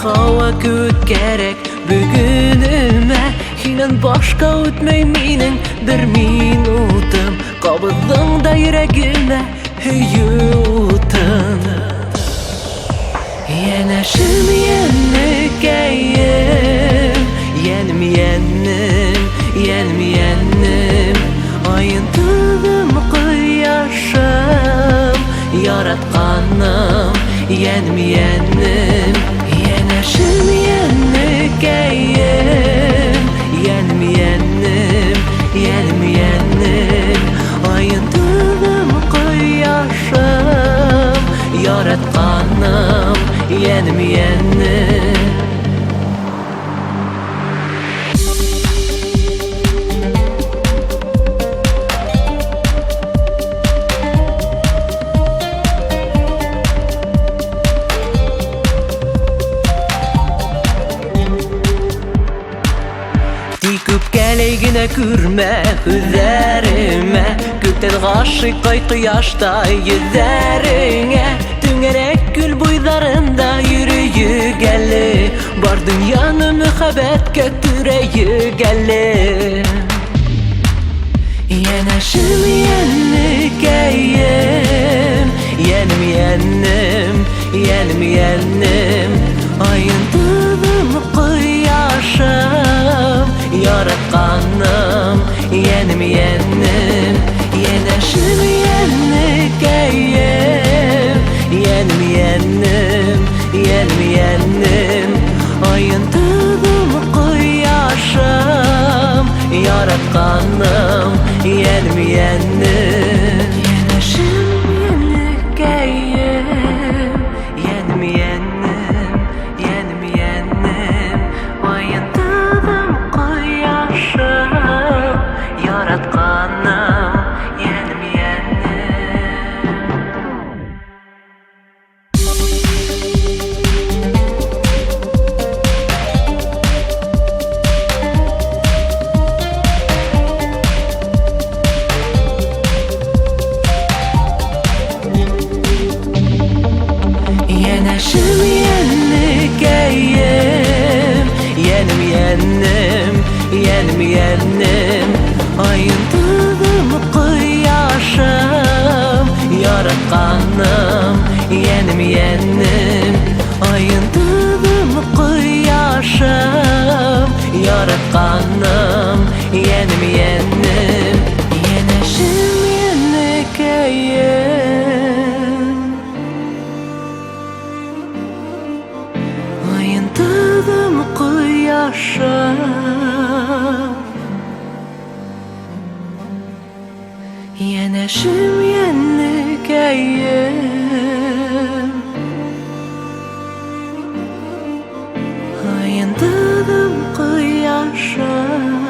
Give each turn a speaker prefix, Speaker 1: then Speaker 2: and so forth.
Speaker 1: Hava kütkərək bugünümə Hindən başqa ötməy minin bir minutum Qabıdın da yüreğimə hüyutun Yənəşim yənekəyim Yənim yənim, yənim yənim Ayıntığım qıyaşım Yaratqanım Yənim yənim Yənəşim yənekəyim Yənim yənim, yənim yənim Ayıntığım qıyaşım Yaratqanım Yənim yənim Köpkəliygine күрмә һүҙҙәремә Күктән ғашиҡай ҡояштай йөҙҙәреңә Түңәрәк күл буйҙарында йөрөйөгәле Бар донъяны мөхәббәткә күрәйегәле Йәнәшем йәнекәйем Йәнем йәнем, йәнем йәнем Айындығым ҡояшым Yaratqanım Yənim yənim Yənəşim yənekəyim Yənim yənim, yənim yənim Ayıntığım qıyaşım Yaratqanım Yənim yənim Yənəşim yənekəyim Yənim yənim, yənim yənim Ayıntığım Yaratqanım Yənim yənim Yənəşim yənekəyim Yənim yənim, yənim yənim Ayıntığım qıyaşım Yaratqanım Yənim yənim Ayıntığım qıyaşım Yaratqanım Yənim yənim Yənəşim yənekəyim Ayıntığım qıyaşım Yənəşim yənekəyim Ayıntığım qıyaşım